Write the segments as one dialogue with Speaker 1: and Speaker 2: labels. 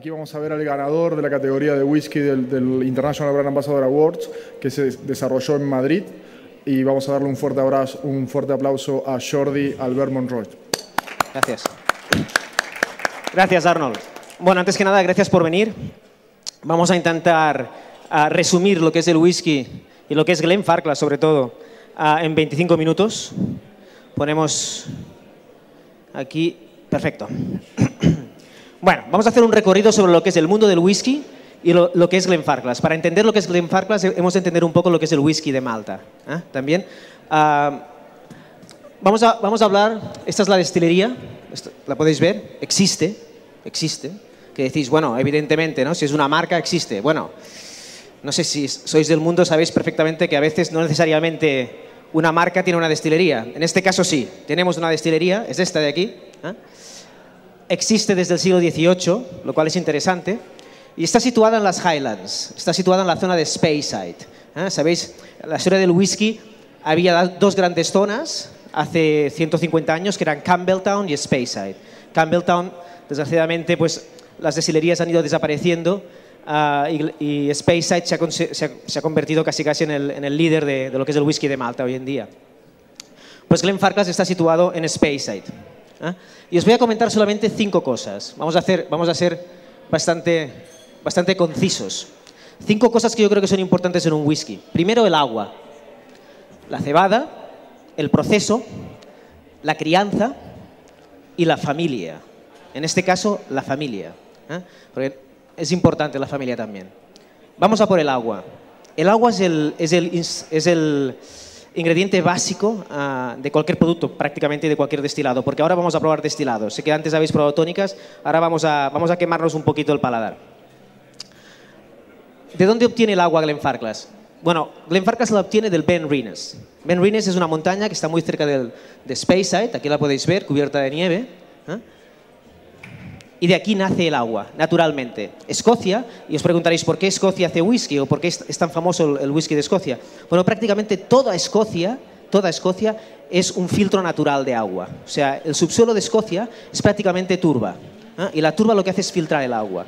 Speaker 1: Aquí vamos a ver al ganador de la categoría de whisky del International Brand Ambassador Awards, que se desarrolló en Madrid. Y vamos a darle un fuerte aplauso a Jordi Albert Monroy.
Speaker 2: Gracias. Gracias, Arnold. Bueno, antes que nada, gracias por venir. Vamos a intentar resumir lo que es el whisky y lo que es Glenfarclas, sobre todo, en 25 minutos. Ponemos aquí. Perfecto. Bueno, vamos a hacer un recorrido sobre lo que es el mundo del whisky y lo que es Glenfarclas. Para entender lo que es Glenfarclas, hemos de entender un poco lo que es el whisky de Malta. También. Vamos a hablar, esta es la destilería, la podéis ver, existe. Que decís, bueno, evidentemente, ¿no? Si es una marca, existe. Bueno, no sé si sois del mundo, sabéis perfectamente que a veces no necesariamente una marca tiene una destilería. En este caso sí, tenemos una destilería, es esta de aquí. Existe desde el siglo XVIII, lo cual es interesante. Y está situada en las Highlands, está situada en la zona de Speyside. Sabéis, la historia del whisky, había dos grandes zonas hace 150 años, que eran Campbelltown y Speyside. Campbelltown, desgraciadamente, pues las destilerías han ido desapareciendo y Speyside se ha convertido casi en el líder de lo que es el whisky de Malta hoy en día. Pues Glenfarclas está situado en Speyside. Y os voy a comentar solamente 5 cosas. Vamos a ser bastante concisos. 5 cosas que yo creo que son importantes en un whisky. Primero, el agua, la cebada, el proceso, la crianza y la familia. En este caso, la familia. Porque es importante la familia también. Vamos a por el agua. El agua es el ingrediente básico de cualquier producto, prácticamente de cualquier destilado, porque ahora vamos a probar destilados. Sé que antes habéis probado tónicas, ahora vamos a quemarnos un poquito el paladar. ¿De dónde obtiene el agua Glenfarclas? Bueno, Glenfarclas la obtiene del Ben Rhinnes. Ben Rhinnes es una montaña que está muy cerca de Speyside, aquí la podéis ver, cubierta de nieve. Y de aquí nace el agua, naturalmente. Escocia, y os preguntaréis por qué Escocia hace whisky o por qué es tan famoso el whisky de Escocia. Bueno, prácticamente toda Escocia es un filtro natural de agua. O sea, el subsuelo de Escocia es prácticamente turba. Y la turba lo que hace es filtrar el agua.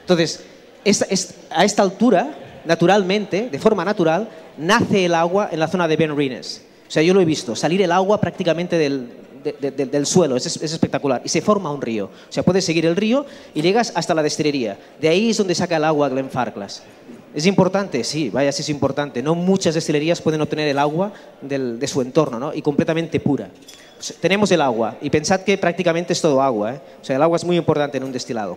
Speaker 2: Entonces, a esta altura, naturalmente, de forma natural, nace el agua en la zona de Ben Rhinnes. O sea, yo lo he visto, salir el agua prácticamente del suelo, es espectacular, y se forma un río. O sea, puedes seguir el río y llegas hasta la destilería. De ahí es donde saca el agua Glenfarclas. ¿Es importante? Sí, vaya, sí es importante. No muchas destilerías pueden obtener el agua de su entorno, ¿no? Y completamente pura. O sea, tenemos el agua, y pensad que prácticamente es todo agua, O sea, el agua es muy importante en un destilado.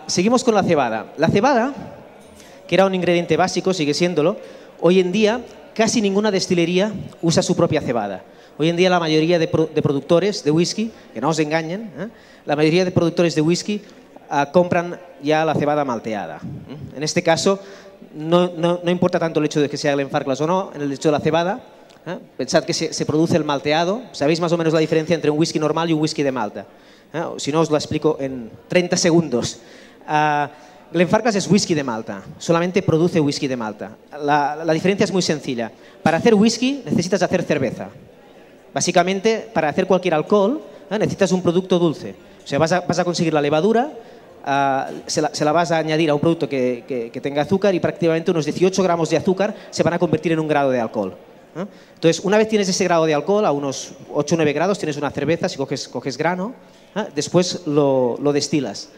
Speaker 2: Seguimos con la cebada. La cebada, que era un ingrediente básico, sigue siéndolo, hoy en día casi ninguna destilería usa su propia cebada. Hoy en día la mayoría de productores de whisky, que no os engañen, la mayoría de productores de whisky compran ya la cebada malteada. En este caso, no importa tanto el hecho de que sea Glenfarclas o no, en el hecho de la cebada, pensad que se produce el malteado. ¿Sabéis más o menos la diferencia entre un whisky normal y un whisky de Malta? Si no, os lo explico en 30 segundos. Glenfarclas es whisky de Malta, solamente produce whisky de Malta. La diferencia es muy sencilla. Para hacer whisky necesitas hacer cerveza. Básicamente, para hacer cualquier alcohol, necesitas un producto dulce. O sea, vas a conseguir la levadura, se la vas a añadir a un producto que tenga azúcar y prácticamente unos 18 gramos de azúcar se van a convertir en un grado de alcohol. Entonces, una vez tienes ese grado de alcohol, a unos 8 o 9 grados, tienes una cerveza, si coges grano, después lo destilas.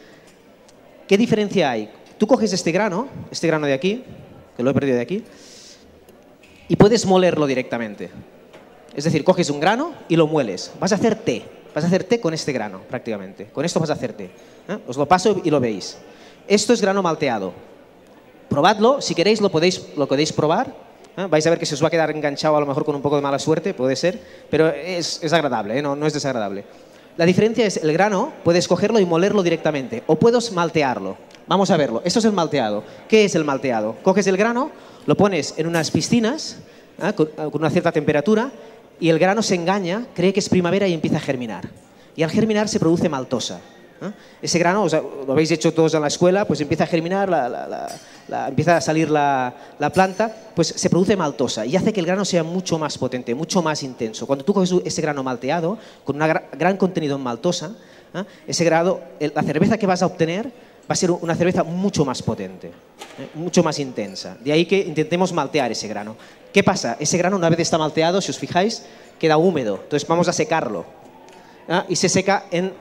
Speaker 2: ¿Qué diferencia hay? Tú coges este grano de aquí, que lo he perdido de aquí, y puedes molerlo directamente. Es decir, coges un grano y lo mueles. Vas a hacer té con este grano, prácticamente. Con esto vas a hacer té. Os lo paso y lo veis. Esto es grano malteado. Probadlo, si queréis lo podéis probar. Vais a ver que se os va a quedar enganchado a lo mejor con un poco de mala suerte, puede ser, pero es agradable, no es desagradable. La diferencia es el grano, puedes cogerlo y molerlo directamente, o puedes maltearlo. Vamos a verlo. Esto es el malteado. ¿Qué es el malteado? Coges el grano, lo pones en unas piscinas con una cierta temperatura, y el grano se engaña, cree que es primavera y empieza a germinar. Y al germinar se produce maltosa. Ese grano, o sea, lo habéis hecho todos en la escuela, pues empieza a germinar, empieza a salir la planta, pues se produce maltosa y hace que el grano sea mucho más potente, mucho más intenso. Cuando tú coges ese grano malteado, con un gran contenido en maltosa, ese grado, la cerveza que vas a obtener va a ser una cerveza mucho más potente, mucho más intensa. De ahí que intentemos maltear ese grano. ¿Qué pasa? Ese grano, una vez está malteado, si os fijáis, queda húmedo. Entonces vamos a secarlo. Y se seca en...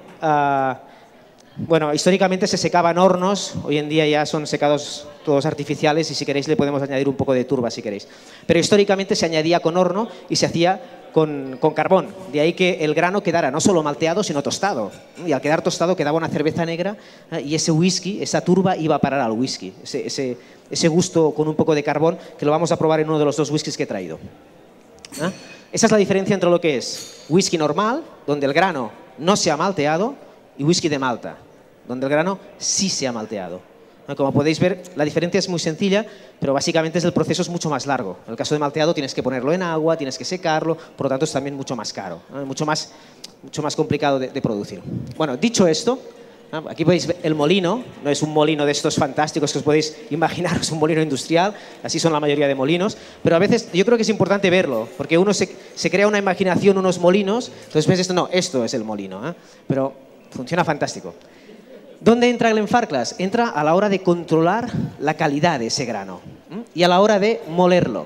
Speaker 2: bueno, históricamente se secaba en hornos, hoy en día ya son secados todos artificiales y si queréis le podemos añadir un poco de turba si queréis. Pero históricamente se añadía con horno y se hacía con carbón. De ahí que el grano quedara no solo malteado, sino tostado. Y al quedar tostado quedaba una cerveza negra y ese whisky, esa turba iba a parar al whisky. Ese gusto con un poco de carbón que lo vamos a probar en uno de los dos whiskies que he traído. Esa es la diferencia entre lo que es whisky normal, donde el grano no se ha malteado, y whisky de Malta, donde el grano sí se ha malteado. Como podéis ver, la diferencia es muy sencilla, pero básicamente el proceso es mucho más largo. En el caso de malteado tienes que ponerlo en agua, tienes que secarlo, por lo tanto es también mucho más caro, mucho más complicado de producir. Bueno, dicho esto, aquí veis el molino, no es un molino de estos fantásticos que os podéis imaginar, es un molino industrial, así son la mayoría de molinos, pero a veces yo creo que es importante verlo, porque uno se crea una imaginación, unos molinos, entonces ves esto, no, esto es el molino, pero funciona fantástico. ¿Dónde entra Glenfarclas? Entra a la hora de controlar la calidad de ese grano y a la hora de molerlo.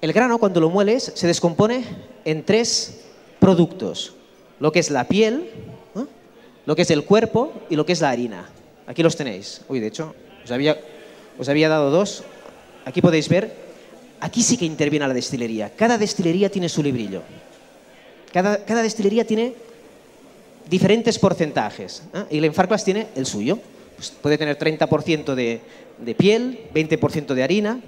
Speaker 2: El grano, cuando lo mueles, se descompone en 3 productos. Lo que es la piel, lo que es el cuerpo y lo que es la harina. Aquí los tenéis. Uy, de hecho, os había dado 2. Aquí podéis ver. Aquí sí que interviene la destilería. Cada destilería tiene su librillo. Cada destilería tiene diferentes porcentajes. Y Glenfarclas tiene el suyo. Pues puede tener 30% de piel, 20% de harina,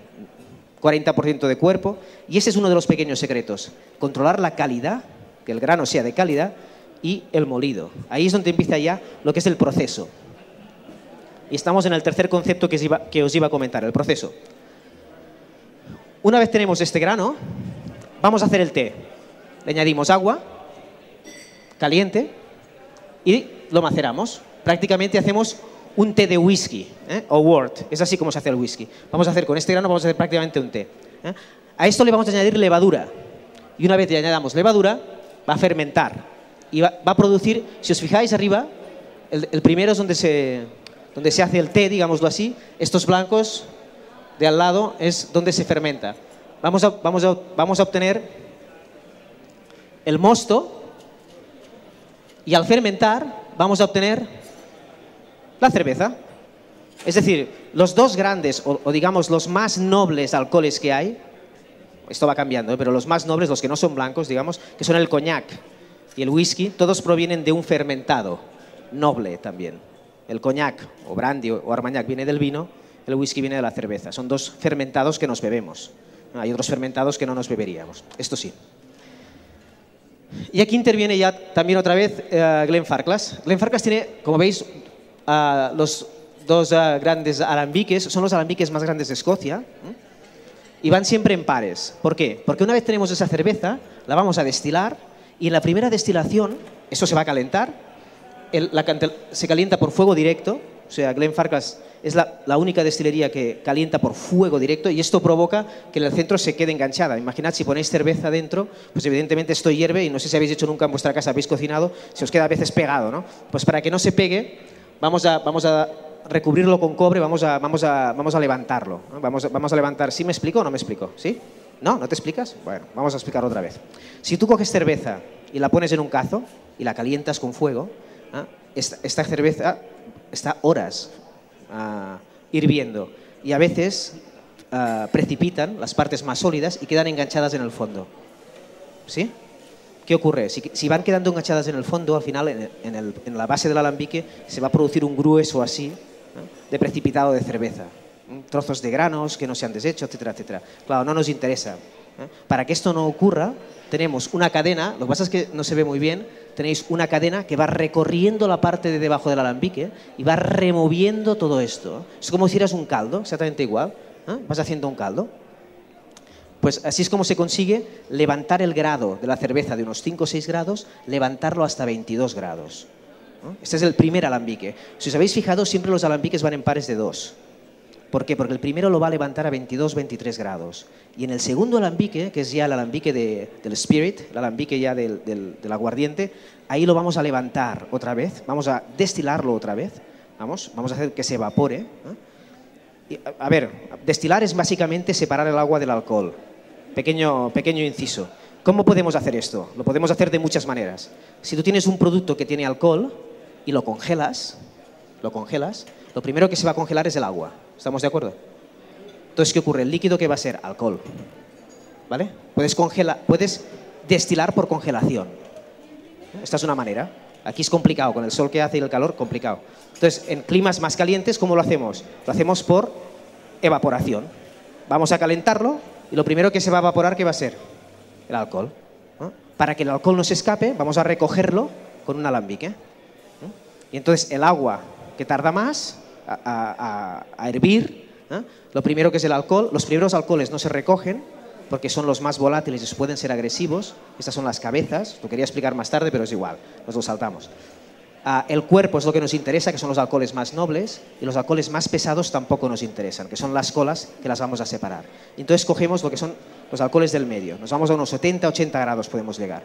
Speaker 2: 40% de cuerpo. Y ese es uno de los pequeños secretos. Controlar la calidad, que el grano sea de calidad, y el molido. Ahí es donde empieza ya lo que es el proceso. Y estamos en el tercer concepto que os iba a comentar, el proceso. Una vez tenemos este grano, vamos a hacer el té. Le añadimos agua caliente y lo maceramos. Prácticamente hacemos un té de whisky, o wort. Es así como se hace el whisky. Vamos a hacer con este grano, vamos a hacer prácticamente un té. A esto le vamos a añadir levadura. Y una vez le añadamos levadura, va a fermentar. Y va a producir, si os fijáis arriba, el primero es donde se hace el té, digámoslo así. Estos blancos de al lado es donde se fermenta. Vamos a obtener el mosto y al fermentar vamos a obtener la cerveza. Es decir, los dos grandes, o digamos los más nobles alcoholes que hay, esto va cambiando, pero los más nobles, los que no son blancos, digamos, que son el coñac y el whisky, todos provienen de un fermentado noble también. El coñac o brandy o armagnac viene del vino, el whisky viene de la cerveza. Son dos fermentados que nos bebemos. Hay otros fermentados que no nos beberíamos. Esto sí. Y aquí interviene ya también otra vez Glenfarclas. Glenfarclas tiene, como veis, los 2 grandes alambiques. Son los alambiques más grandes de Escocia. Y van siempre en pares. ¿Por qué? Porque una vez tenemos esa cerveza, la vamos a destilar y en la primera destilación, eso se va a calentar, se calienta por fuego directo. O sea, Glenfarclas es la única destilería que calienta por fuego directo y esto provoca que en el centro se quede enganchada. Imaginad si ponéis cerveza dentro, pues evidentemente esto hierve y no sé si habéis hecho nunca en vuestra casa, habéis cocinado, se os queda a veces pegado, ¿no? Pues para que no se pegue, vamos a recubrirlo con cobre, vamos a levantarlo, ¿no? Vamos a levantar. ¿Sí me explico o no me explico? ¿Sí? ¿No? ¿No te explicas? Bueno, vamos a explicar otra vez. Si tú coges cerveza y la pones en un cazo y la calientas con fuego, esta cerveza está horas hirviendo y a veces precipitan las partes más sólidas y quedan enganchadas en el fondo. ¿Sí? ¿Qué ocurre? Si van quedando enganchadas en el fondo, al final en la base del alambique se va a producir un grueso así de precipitado de cerveza. Trozos de granos que no se han deshecho, etcétera, etcétera. Claro, no nos interesa. Para que esto no ocurra, tenemos una cadena, lo que pasa es que no se ve muy bien, tenéis una cadena que va recorriendo la parte de debajo del alambique y va removiendo todo esto. Es como si hicieras un caldo, exactamente igual. Vas haciendo un caldo. Pues así es como se consigue levantar el grado de la cerveza de unos 5 o 6 grados, levantarlo hasta 22 grados. Este es el primer alambique. Si os habéis fijado, siempre los alambiques van en pares de 2. ¿Por qué? Porque el primero lo va a levantar a 22, 23 grados. Y en el segundo alambique, que es ya el alambique del Spirit, el alambique ya del aguardiente, ahí lo vamos a levantar otra vez, vamos a destilarlo otra vez, vamos a hacer que se evapore. Y, a ver, destilar es básicamente separar el agua del alcohol. Pequeño inciso. ¿Cómo podemos hacer esto? Lo podemos hacer de muchas maneras. Si tú tienes un producto que tiene alcohol y lo congelas, lo primero que se va a congelar es el agua. ¿Estamos de acuerdo? Entonces, ¿qué ocurre? El líquido que va a ser alcohol. ¿Vale? Puedes destilar por congelación. Esta es una manera. Aquí es complicado, con el sol que hace y el calor, complicado. Entonces, en climas más calientes, ¿cómo lo hacemos? Lo hacemos por evaporación. Vamos a calentarlo y lo primero que se va a evaporar, ¿qué va a ser? El alcohol. Para que el alcohol no se escape, vamos a recogerlo con un alambique. Y entonces el agua, que tarda más a hervir, lo primero que es el alcohol, los primeros alcoholes no se recogen porque son los más volátiles y pueden ser agresivos. Estas son las cabezas, lo quería explicar más tarde, pero es igual, nos lo saltamos. El cuerpo es lo que nos interesa, que son los alcoholes más nobles, y los alcoholes más pesados tampoco nos interesan, que son las colas, que las vamos a separar. Y entonces cogemos lo que son los alcoholes del medio. Nos vamos a unos 70, 80 grados podemos llegar.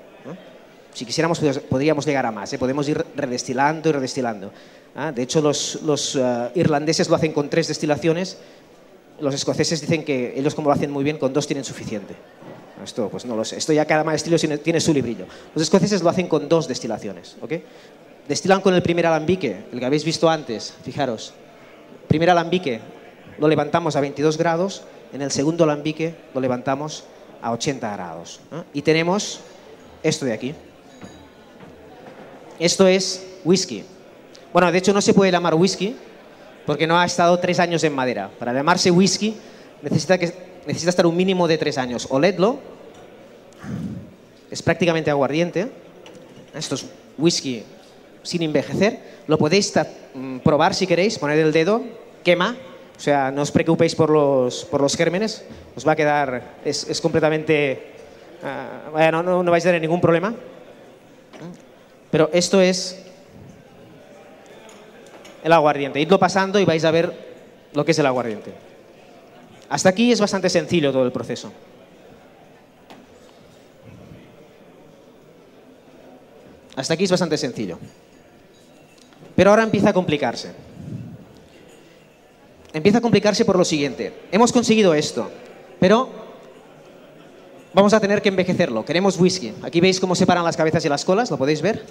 Speaker 2: Si quisiéramos podríamos llegar a más, podemos ir redestilando y redestilando. De hecho, los irlandeses lo hacen con 3 destilaciones, los escoceses dicen que ellos, como lo hacen muy bien, con 2 tienen suficiente. Esto pues no lo sé, esto ya cada estilo tiene su librillo. Los escoceses lo hacen con 2 destilaciones, ¿ok? Destilan con el primer alambique, el que habéis visto antes, fijaros. Primer alambique lo levantamos a 22 grados, en el segundo alambique lo levantamos a 80 grados. Y tenemos esto de aquí. Esto es whisky. Bueno, de hecho no se puede llamar whisky porque no ha estado 3 años en madera. Para llamarse whisky necesita estar un mínimo de 3 años. Oledlo es prácticamente aguardiente. Esto es whisky sin envejecer. Lo podéis probar si queréis, poner el dedo, quema. O sea, no os preocupéis por los gérmenes. Os va a quedar, es completamente... no vais a tener ningún problema. Pero esto es el aguardiente. Idlo pasando y vais a ver lo que es el aguardiente. Hasta aquí es bastante sencillo todo el proceso. Hasta aquí es bastante sencillo. Pero ahora empieza a complicarse. Empieza a complicarse por lo siguiente. Hemos conseguido esto, pero vamos a tener que envejecerlo. Queremos whisky. Aquí veis cómo separan las cabezas y las colas, ¿lo podéis ver?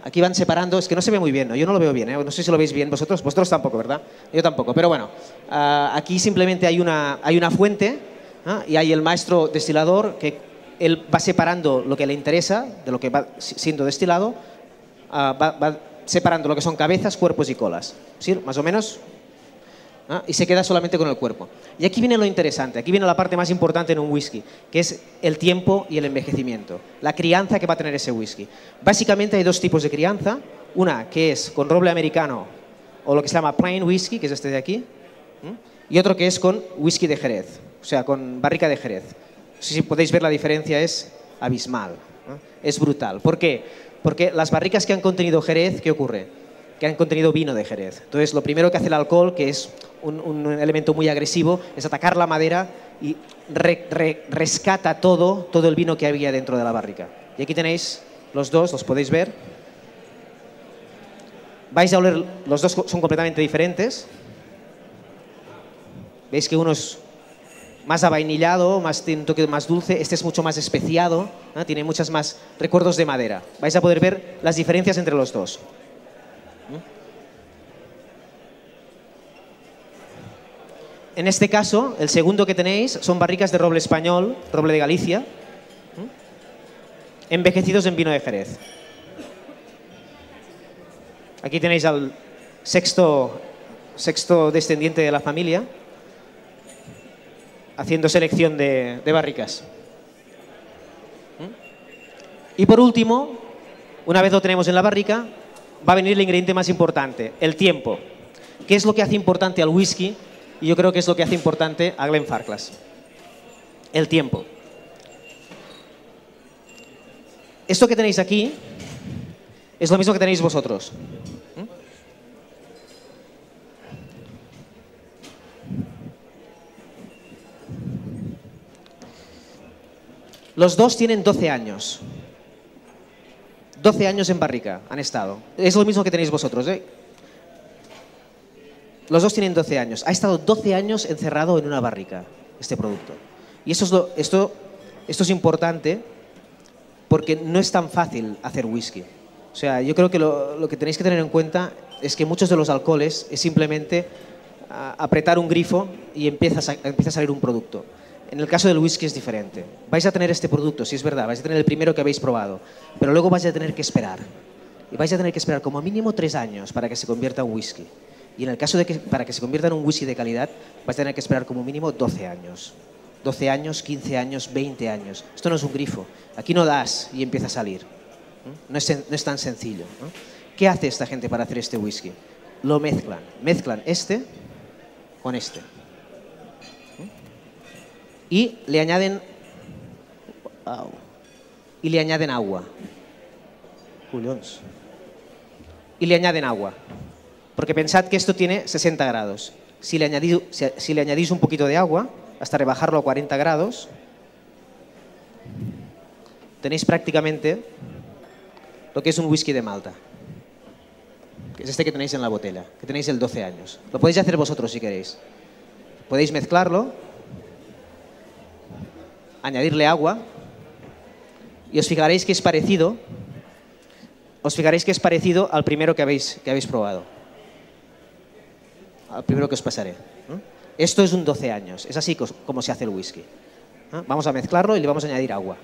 Speaker 2: Aquí van separando, es que no se ve muy bien, ¿no? Yo no lo veo bien, no sé si lo veis bien vosotros. Vosotros tampoco, ¿verdad? Yo tampoco, pero bueno. Aquí simplemente hay una fuente, y hay el maestro destilador que él va separando lo que le interesa de lo que va siendo destilado, va separando lo que son cabezas, cuerpos y colas. ¿Sí? Más o menos. Y se queda solamente con el cuerpo. Y aquí viene lo interesante, aquí viene la parte más importante en un whisky, que es el tiempo y el envejecimiento, la crianza que va a tener ese whisky. Básicamente hay 2 tipos de crianza, una que es con roble americano o lo que se llama plain whisky, que es este de aquí, y otro que es con whisky de Jerez, o sea, con barrica de Jerez. Si podéis ver la diferencia es abismal, es brutal. ¿Por qué? Porque las barricas que han contenido Jerez, ¿qué ocurre? Que han contenido vino de Jerez. Entonces, lo primero que hace el alcohol, que es un elemento muy agresivo, es atacar la madera y rescata todo el vino que había dentro de la barrica. Y aquí tenéis los dos, los podéis ver. Vais a oler, los dos son completamente diferentes. Veis que uno es más avainillado, tiene un toque más dulce, este es mucho más especiado, tiene muchas más recuerdos de madera. Vais a poder ver las diferencias entre los dos. En este caso, el segundo que tenéis son barricas de roble español, roble de Galicia, envejecidos en vino de Jerez. Aquí tenéis al sexto descendiente de la familia haciendo selección de barricas. Y por último, una vez lo tenemos en la barrica, va a venir el ingrediente más importante, el tiempo. ¿Qué es lo que hace importante al whisky? Y yo creo que es lo que hace importante a Glenfarclas. El tiempo. Esto que tenéis aquí es lo mismo que tenéis vosotros. Los dos tienen 12 años. 12 años en barrica han estado. Es lo mismo que tenéis vosotros, ¿eh? Los dos tienen 12 años. Ha estado 12 años encerrado en una barrica, este producto. Y esto es importante porque no es tan fácil hacer whisky. O sea, yo creo que lo que tenéis que tener en cuenta es que muchos de los alcoholes es simplemente apretar un grifo y empieza a salir un producto. En el caso del whisky es diferente. Vais a tener este producto, sí es verdad, vais a tener el primero que habéis probado, pero luego vais a tener que esperar. Y vais a tener que esperar como mínimo 3 años para que se convierta en whisky. Y en el caso de que para que se convierta en un whisky de calidad, vais a tener que esperar como mínimo 12 años. 12 años, 15 años, 20 años. Esto no es un grifo. Aquí no das y empieza a salir. No es tan sencillo, ¿no? ¿Qué hace esta gente para hacer este whisky? Lo mezclan. Mezclan este con este. Y le añaden agua. Julions. Y le añaden agua. Porque pensad que esto tiene 60 grados. Si le añadís un poquito de agua, hasta rebajarlo a 40 grados, tenéis prácticamente lo que es un whisky de Malta. Que es este que tenéis en la botella, que tenéis el 12 años. Lo podéis hacer vosotros si queréis. Podéis mezclarlo, añadirle agua y os fijaréis que es parecido al primero que habéis probado. Al primero que os pasaré. Esto es un 12 años, es así como se hace el whisky. Vamos a mezclarlo y le vamos a añadir agua.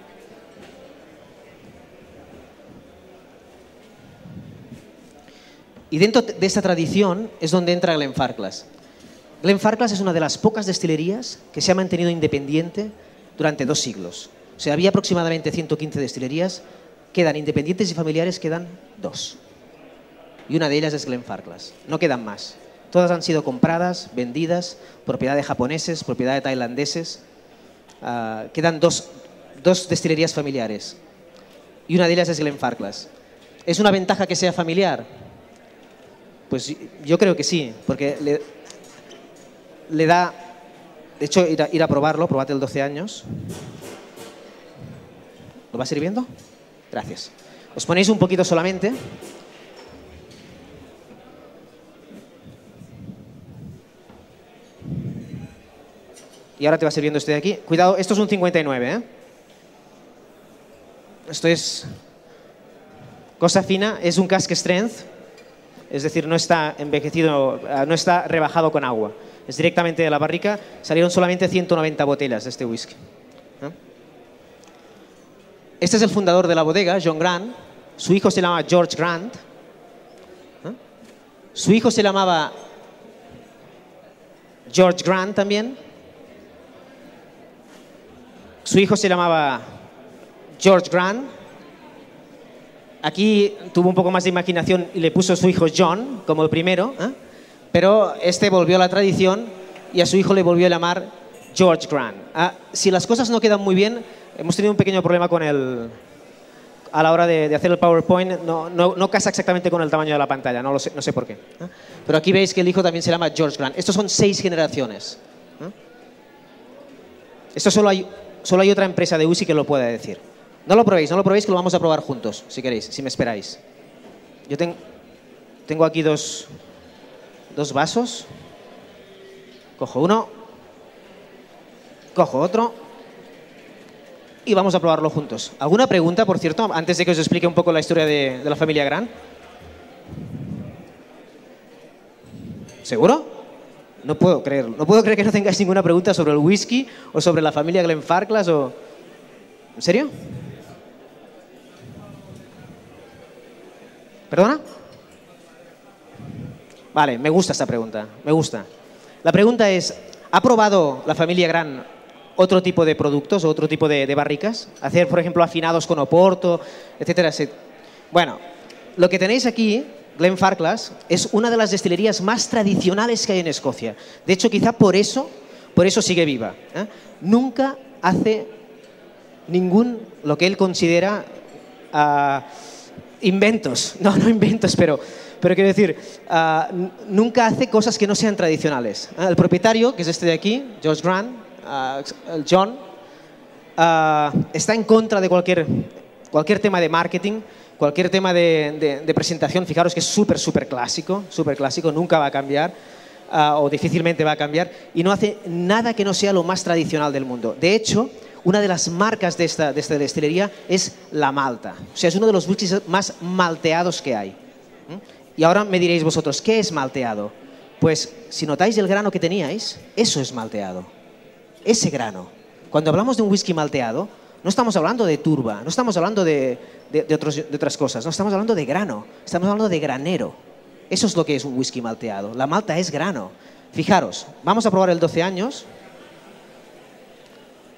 Speaker 2: Y dentro de esta tradición es donde entra Glenfarclas. Glenfarclas es una de las pocas destilerías que se ha mantenido independiente durante 2 siglos. O sea, había aproximadamente 115 destilerías, quedan independientes y familiares, quedan 2. Y una de ellas es Glenfarclas, no quedan más. Todas han sido compradas, vendidas, propiedad de japoneses, propiedad de tailandeses. Quedan dos destilerías familiares y una de ellas es Glenfarclas. ¿Es una ventaja que sea familiar? Pues yo creo que sí, porque le da... De hecho, ir a probarlo, probad el 12 años. ¿Lo va sirviendo? Gracias. Os ponéis un poquito solamente. Y ahora te va sirviendo este de aquí. Cuidado, esto es un 59, ¿eh? Esto es cosa fina, es un cask strength, es decir, no está envejecido, no está rebajado con agua. Es directamente de la barrica. Salieron solamente 190 botellas de este whisky. Este es el fundador de la bodega, John Grant. Su hijo se llama George Grant. Su hijo se llamaba George Grant también. Su hijo se llamaba George Grant. Aquí tuvo un poco más de imaginación y le puso a su hijo John como el primero, pero este volvió a la tradición y a su hijo le volvió a llamar George Grant. Si las cosas no quedan muy bien, hemos tenido un pequeño problema con a la hora de hacer el PowerPoint, no casa exactamente con el tamaño de la pantalla, no sé por qué. Pero aquí veis que el hijo también se llama George Grant. Estos son 6 generaciones. Esto solo hay otra empresa de whisky que lo pueda decir. No lo probéis, que lo vamos a probar juntos, si queréis, si me esperáis. Yo tengo aquí dos vasos. Cojo uno, cojo otro y vamos a probarlo juntos. ¿Alguna pregunta, por cierto, antes de que os explique un poco la historia de la familia Grant? ¿Seguro? No puedo creerlo. No puedo creer que no tengáis ninguna pregunta sobre el whisky o sobre la familia Glenfarclas o... ¿En serio? ¿Perdona? Vale, me gusta esta pregunta, me gusta. La pregunta es, ¿ha probado la familia Grant otro tipo de productos o otro tipo de barricas? Hacer, por ejemplo, afinados con Oporto, etcétera, etcétera. Bueno, lo que tenéis aquí, Glenfarclas, es una de las destilerías más tradicionales que hay en Escocia. De hecho, quizá por eso sigue viva. Nunca hace lo que él considera inventos. No inventos, pero quiero decir, nunca hace cosas que no sean tradicionales. El propietario, que es este de aquí, George Grant, John, está en contra de cualquier tema de marketing, cualquier tema de presentación. Fijaros que es súper clásico, nunca va a cambiar o difícilmente va a cambiar, y no hace nada que no sea lo más tradicional del mundo. De hecho, una de las marcas de esta destilería es la malta. O sea, es uno de los whiskies más malteados que hay. Y ahora me diréis vosotros, ¿qué es malteado? Pues si notáis el grano que teníais, eso es malteado. Ese grano. Cuando hablamos de un whisky malteado, no estamos hablando de turba, no estamos hablando de otras cosas, no estamos hablando de grano, estamos hablando de granero. Eso es lo que es un whisky malteado. La malta es grano. Fijaros, vamos a probar el 12 años.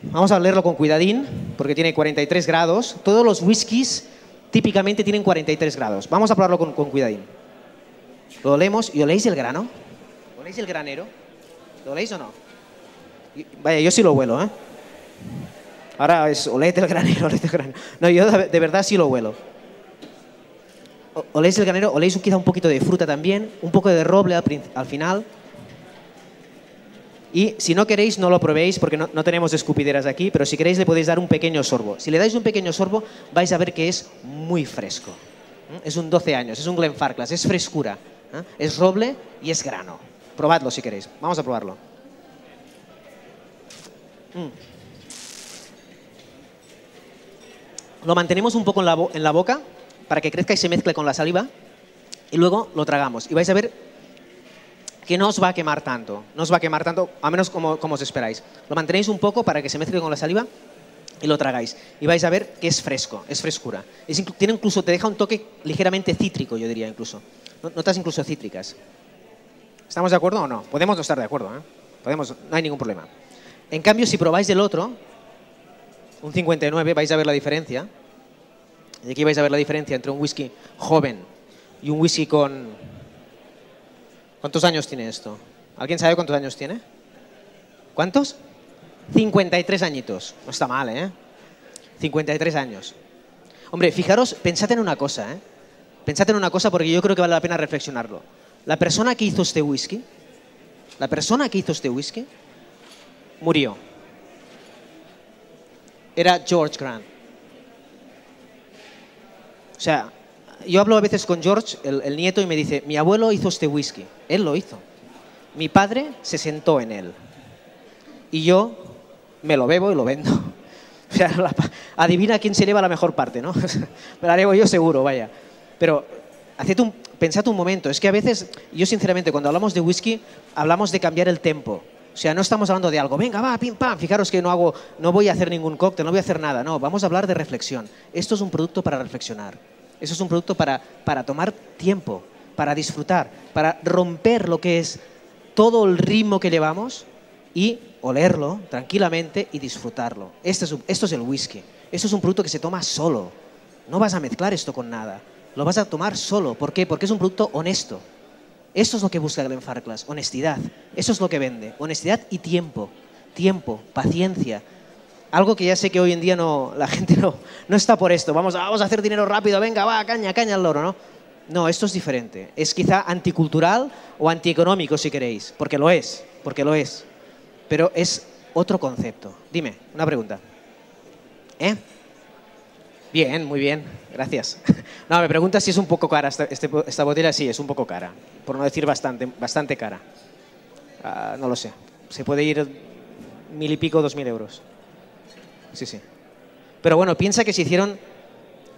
Speaker 2: Vamos a leerlo con cuidadín, porque tiene 43 grados. Todos los whiskies típicamente tienen 43 grados. Vamos a probarlo con cuidadín. Lo olemos y oléis el grano. ¿Oléis el granero? ¿Lo oléis o no? Vaya, yo sí lo huelo, ¿eh? Ahora es olete el granero, olete el granero. No, yo de verdad sí lo huelo. Oléis el granero, oléis quizá un poquito de fruta también, un poco de roble al final. Y si no queréis, no lo probéis porque no tenemos escupideras aquí, pero si queréis le podéis dar un pequeño sorbo. Si le dais un pequeño sorbo, vais a ver que es muy fresco. Es un 12 años, es un Glenfarclas, es frescura, es roble y es grano. Probadlo si queréis. Vamos a probarlo. Lo mantenemos un poco en la boca para que crezca y se mezcle con la saliva y luego lo tragamos. Y vais a ver que no os va a quemar tanto, a menos como os esperáis. Lo mantenéis un poco para que se mezcle con la saliva y lo tragáis. Y vais a ver que es fresco, es frescura. Tiene incluso, te deja un toque ligeramente cítrico, yo diría incluso. Notas incluso cítricas. ¿Estamos de acuerdo o no? Podemos no estar de acuerdo, ¿eh? No hay ningún problema. En cambio, si probáis el otro, un 59, vais a ver la diferencia. Y aquí vais a ver la diferencia entre un whisky joven y un whisky con... ¿Cuántos años tiene esto? ¿Alguien sabe cuántos años tiene? ¿Cuántos? 53 añitos. No está mal, ¿eh? 53 años. Hombre, fijaros, pensad en una cosa, ¿eh? Pensad en una cosa porque yo creo que vale la pena reflexionarlo. La persona que hizo este whisky, murió. Era George Grant. O sea, yo hablo a veces con George, el nieto, y me dice, mi abuelo hizo este whisky. Él lo hizo. Mi padre se sentó en él. Y yo me lo bebo y lo vendo. O sea, adivina quién se lleva la mejor parte, ¿no? Me la llevo yo seguro, vaya. Pero pensad un momento. Es que a veces, yo sinceramente, cuando hablamos de whisky, hablamos de cambiar el tempo. O sea, no estamos hablando de algo, venga, va, pim, pam. Fijaros que no voy a hacer ningún cóctel, no voy a hacer nada. No, vamos a hablar de reflexión. Esto es un producto para reflexionar. Eso es un producto para tomar tiempo, para disfrutar, para romper lo que es todo el ritmo que llevamos y olerlo tranquilamente y disfrutarlo. Esto es el whisky. Esto es un producto que se toma solo. No vas a mezclar esto con nada. Lo vas a tomar solo. ¿Por qué? Porque es un producto honesto. Esto es lo que busca Glenfarclas, honestidad. Eso es lo que vende. Honestidad y tiempo. Tiempo, paciencia. Algo que ya sé que hoy en día la gente no está por esto. Vamos a hacer dinero rápido, venga, va, caña al loro, ¿no? No, esto es diferente. Es quizá anticultural o antieconómico, si queréis. Porque lo es. Pero es otro concepto. Dime, una pregunta. Bien, muy bien, gracias. No, me preguntas si es un poco cara esta botella. Sí, es un poco cara. Por no decir bastante cara. No lo sé. Se puede ir 1.000 y pico, 2.000 euros. Sí. Pero bueno, piensa que se hicieron...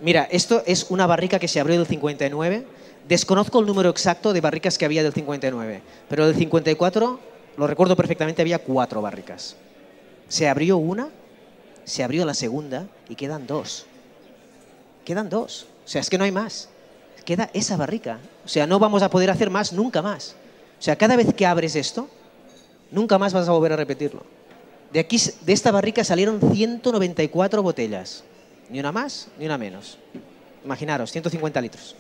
Speaker 2: Mira, esto es una barrica que se abrió del 59. Desconozco el número exacto de barricas que había del 59. Pero del 54, lo recuerdo perfectamente, había 4 barricas. Se abrió una, se abrió la segunda y quedan 2. O sea, es que no hay más. Queda esa barrica. O sea, no vamos a poder hacer más nunca más. O sea, cada vez que abres esto, nunca más vas a volver a repetirlo. De esta barrica salieron 194 botellas. Ni una más, ni una menos. Imaginaros, 150 litros.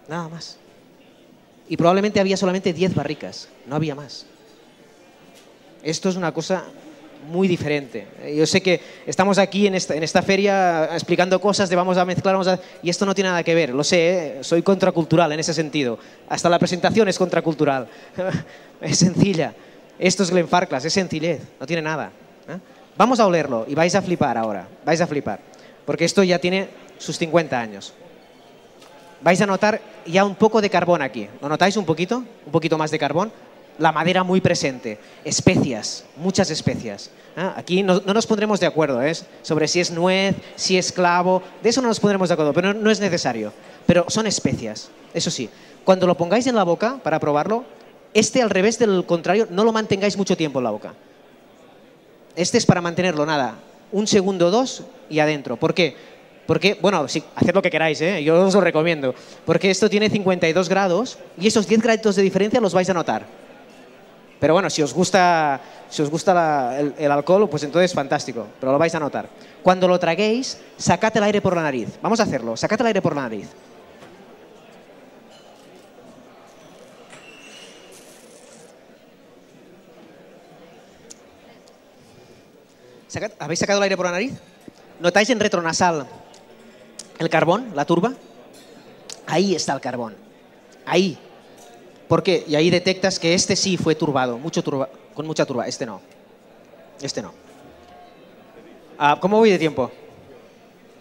Speaker 2: Nada más. Y probablemente había solamente 10 barricas. No había más. Esto es una cosa muy diferente. Yo sé que estamos aquí en esta feria explicando cosas de vamos a mezclar, y esto no tiene nada que ver. Lo sé, soy contracultural en ese sentido. Hasta la presentación es contracultural. Es sencilla. Esto es Glenfarclas, es sencillez, no tiene nada. Vamos a olerlo y vais a flipar ahora, vais a flipar, porque esto ya tiene sus 50 años. Vais a notar ya un poco de carbón aquí. ¿Lo notáis un poquito? Un poquito más de carbón. La madera muy presente. Especias, muchas especias. Aquí no nos pondremos de acuerdo sobre si es nuez, si es clavo. De eso no nos pondremos de acuerdo, pero no es necesario. Pero son especias, eso sí. Cuando lo pongáis en la boca para probarlo, al revés del contrario, no lo mantengáis mucho tiempo en la boca. Este es para mantenerlo, nada, 1 segundo o 2 y adentro. ¿Por qué? Porque, bueno, sí, haced lo que queráis, yo os lo recomiendo. Porque esto tiene 52 grados y esos 10 grados de diferencia los vais a notar. Pero bueno, si os gusta el alcohol, pues entonces fantástico, pero lo vais a notar. Cuando lo traguéis, sacad el aire por la nariz. Vamos a hacerlo, sacad el aire por la nariz. ¿Habéis sacado el aire por la nariz? ¿Notáis en retronasal el carbón, la turba? Ahí está el carbón. Ahí. ¿Por qué? Y ahí detectas que este sí fue turbado, con mucha turba. Este no. Este no. ¿Cómo voy de tiempo?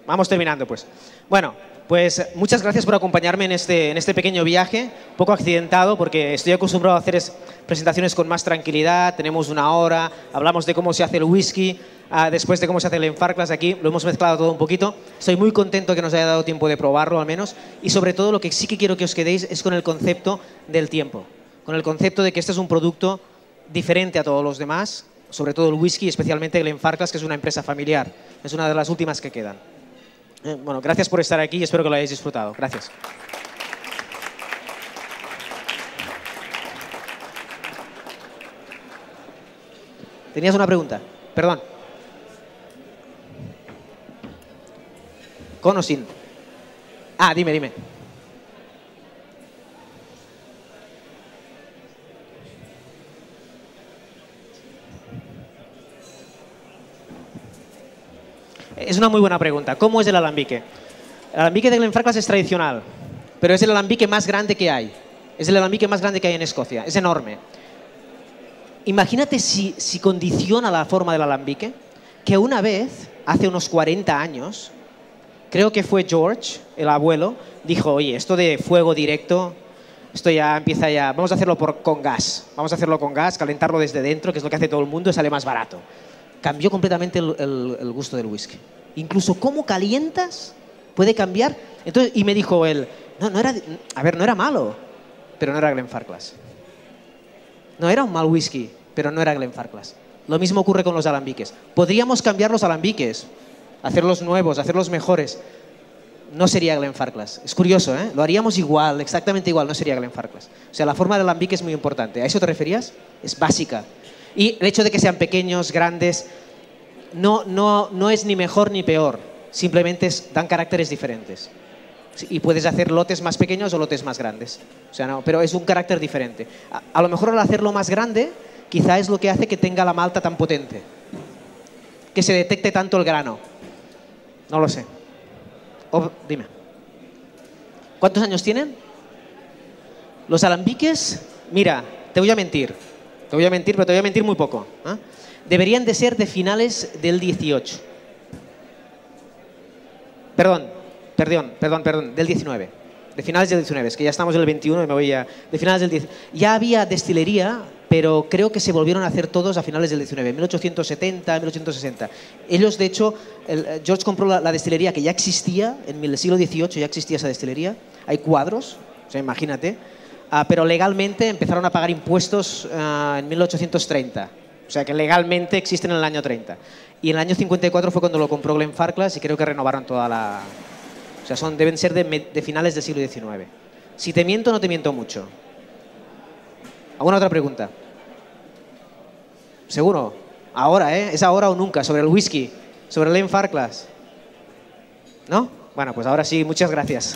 Speaker 2: Vamos terminando, pues. Bueno, pues muchas gracias por acompañarme en este pequeño viaje, un poco accidentado, porque estoy acostumbrado a hacer presentaciones con más tranquilidad. Tenemos 1 hora, hablamos de cómo se hace el whisky, después de cómo se hace el Glenfarclas. Aquí lo hemos mezclado todo un poquito. Estoy muy contento que nos haya dado tiempo de probarlo al menos, y sobre todo lo que sí que quiero que os quedéis es con el concepto del tiempo, con el concepto de que este es un producto diferente a todos los demás, sobre todo el whisky, especialmente Glenfarclas, que es una empresa familiar, es una de las últimas que quedan. Bueno, gracias por estar aquí y espero que lo hayáis disfrutado. Gracias. ¿Tenías una pregunta? Perdón. ¿Con o sin? Dime. Es una muy buena pregunta. ¿Cómo es el alambique? El alambique de Glenfarclas es tradicional, pero es el alambique más grande que hay. Es el alambique más grande que hay en Escocia. Es enorme. Imagínate si condiciona la forma del alambique, que una vez, hace unos 40 años, creo que fue George, el abuelo, dijo, oye, esto de fuego directo, esto ya empieza ya, vamos a hacerlo con gas. Vamos a hacerlo con gas, calentarlo desde dentro, que es lo que hace todo el mundo y sale más barato. Cambió completamente el gusto del whisky. Incluso cómo calientas puede cambiar. Entonces, y me dijo él, no era malo, pero no era Glenfarclas. No era un mal whisky, pero no era Glenfarclas. Lo mismo ocurre con los alambiques. Podríamos cambiar los alambiques, hacerlos nuevos, hacerlos mejores. No sería Glenfarclas. Es curioso, Lo haríamos igual, exactamente igual, no sería Glenfarclas. O sea, la forma del alambique es muy importante. ¿A eso te referías? Es básica. Y el hecho de que sean pequeños, grandes, no es ni mejor ni peor. Simplemente dan caracteres diferentes. Y puedes hacer lotes más pequeños o lotes más grandes. O sea, no, pero es un carácter diferente. A lo mejor al hacerlo más grande, quizá es lo que hace que tenga la malta tan potente. Que se detecte tanto el grano. No lo sé. Dime. ¿Cuántos años tienen? Los alambiques, mira, te voy a mentir, pero te voy a mentir muy poco. Deberían de ser de finales del 18. Perdón, del 19. De finales del 19, es que ya estamos en el 21 y me voy ya. De finales del 10. Ya había destilería, pero creo que se volvieron a hacer todos a finales del 19, 1870, 1860. Ellos, de hecho, George compró la destilería que ya existía, en el siglo XVIII ya existía esa destilería. Hay cuadros, o sea, imagínate. Pero legalmente empezaron a pagar impuestos en 1830. O sea, que legalmente existen en el año 30. Y en el año 54 fue cuando lo compró Glenfarclas y creo que renovaron toda la... O sea, deben ser de finales del siglo XIX. Si te miento, no te miento mucho. ¿Alguna otra pregunta? ¿Seguro? Ahora, ¿Es ahora o nunca? Sobre el whisky, sobre el Glenfarclas. ¿No? Bueno, pues ahora sí, muchas gracias.